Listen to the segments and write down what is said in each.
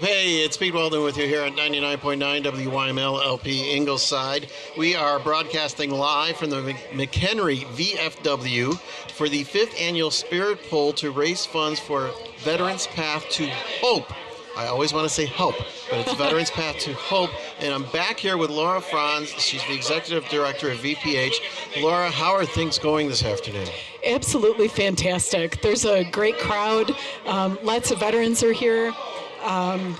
Hey, it's Pete Weldon with you here at 99.9 WYML LP Ingleside. We are broadcasting live from the McHenry VFW for the 5th annual Spirit Poll to raise funds for Veterans Path to Hope. I always want to say hope, but it's Veterans Path to Hope. And I'm back here with Laura Franz. She's the Executive Director of VPH. Laura, how are things going this afternoon? Absolutely fantastic. There's a great crowd. Lots of veterans are here.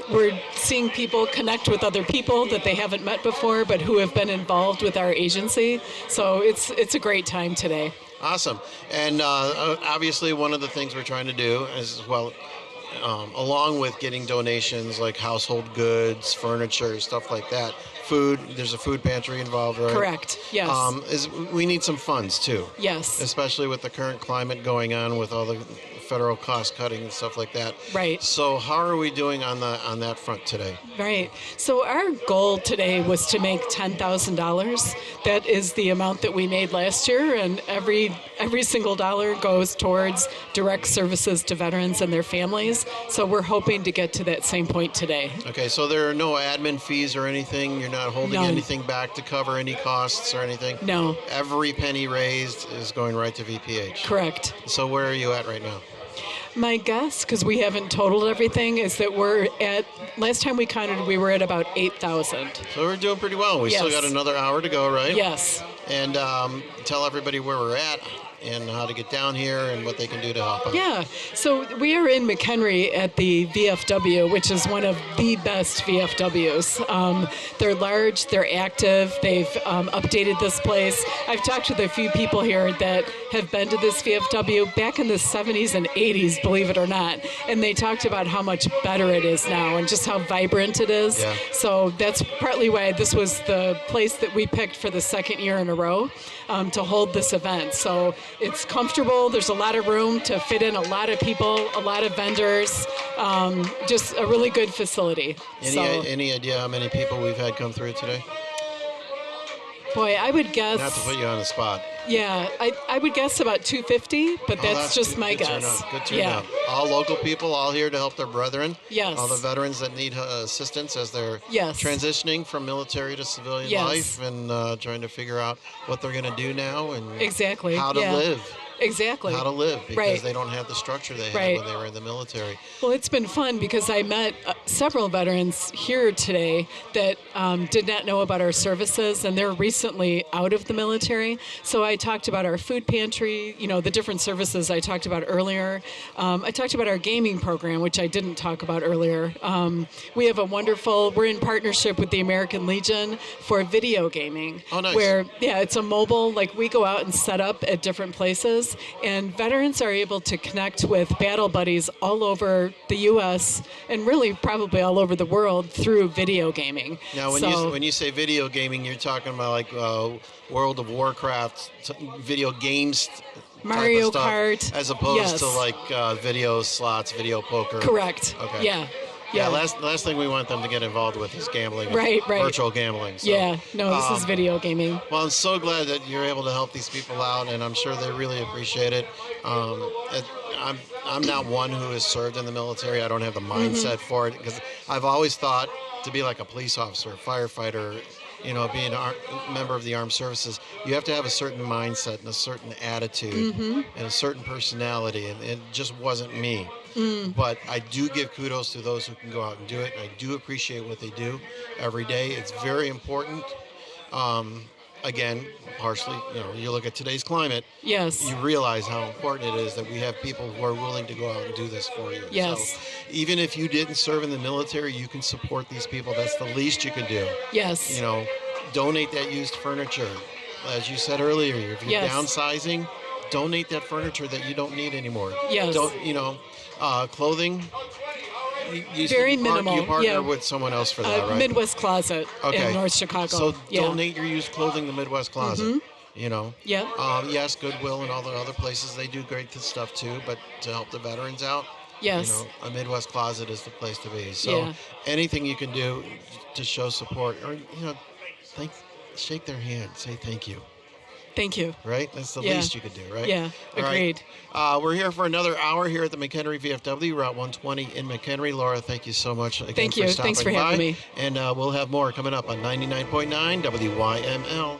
We're seeing people connect with other people that they haven't met before, but who have been involved with our agency. So it's a great time today. Awesome. And obviously one of the things we're trying to do is, well, along with getting donations like household goods, furniture, stuff like that, food, there's a food pantry involved, right? Correct, yes. Is we need some funds too. Yes. Especially with the current climate going on with all the federal cost cutting and stuff like that. Right. So how are we doing on that front today? Right. So our goal today was to make $10,000. That is the amount that we made last year, and every single dollar goes towards direct services to veterans and their families. So we're hoping to get to that same point today. Okay, so there are no admin fees or anything? You're not holding No. anything back to cover any costs or anything? No. Every penny raised is going right to VPH? Correct. So where are you at right now? My guess, because we haven't totaled everything, is that we're at, last time we counted, we were at about 8,000. So we're doing pretty well. We Yes. still got another hour to go, right? Yes. And tell everybody where we're at and how to get down here and what they can do to help out. Yeah, so we are in McHenry at the VFW, which is one of the best VFWs. They're large, they're active, they've updated this place. I've talked with a few people here that have been to this VFW back in the 70s and 80s, believe it or not, and they talked about how much better it is now and just how vibrant it is. Yeah. So that's partly why this was the place that we picked for the second year in a row to hold this event. So it's comfortable. There's a lot of room to fit in a lot of people, a lot of vendors, just a really good facility. Any idea how many people we've had come through today? Boy, I would guess. Not to put you on the spot. Yeah, I would guess about 250, but that's just my guess. Good turnout. All local people, all here to help their brethren. Yes. All the veterans that need assistance as they're transitioning from military to civilian life and trying to figure out what they're going to do now and how to live. Exactly. How to live because they don't have the structure they had when they were in the military. Well, it's been fun because I met several veterans here today that did not know about our services, and they're recently out of the military. So I talked about our food pantry, the different services I talked about earlier. I talked about our gaming program, which I didn't talk about earlier. We have we're in partnership with the American Legion for video gaming. Oh, nice. Where, it's a mobile, we go out and set up at different places. And veterans are able to connect with battle buddies all over the U.S. and really probably all over the world through video gaming. Now, when you say video gaming, you're talking about World of Warcraft, video games, Mario type of stuff, Kart, as opposed to video slots, video poker. Correct. Okay. Yeah. Yeah, last thing we want them to get involved with is gambling, virtual gambling. So, this is video gaming. Well, I'm so glad that you're able to help these people out, and I'm sure they really appreciate it. I'm not one who has served in the military. I don't have the mindset for it because I've always thought to be like a police officer, a firefighter, being a member of the armed services, you have to have a certain mindset and a certain attitude and a certain personality, and it just wasn't me. But I do give kudos to those who can go out and do it, and I do appreciate what they do every day. It's very important. Again, partially, you look at today's climate, you realize how important it is that we have people who are willing to go out and do this for you. Yes. So even if you didn't serve in the military, you can support these people. That's the least you can do. Yes. Donate that used furniture. As you said earlier, if you're downsizing, donate that furniture that you don't need anymore. Yes. Clothing. Very minimal. You partner with someone else for that, right? Midwest Closet in North Chicago. So donate your used clothing to Midwest Closet. Yes, Goodwill and all the other places, they do great stuff too, but to help the veterans out, a Midwest Closet is the place to be. So anything you can do to show support or, shake their hand, say thank you. Thank you. Right? That's the Yeah. least you could do, right? Yeah, All right. agreed. We're here for another hour here at the McHenry VFW, Route 120 in McHenry. Laura, thank you so much again Thank for you. stopping Thanks for by. having me. And we'll have more coming up on 99.9 WYML.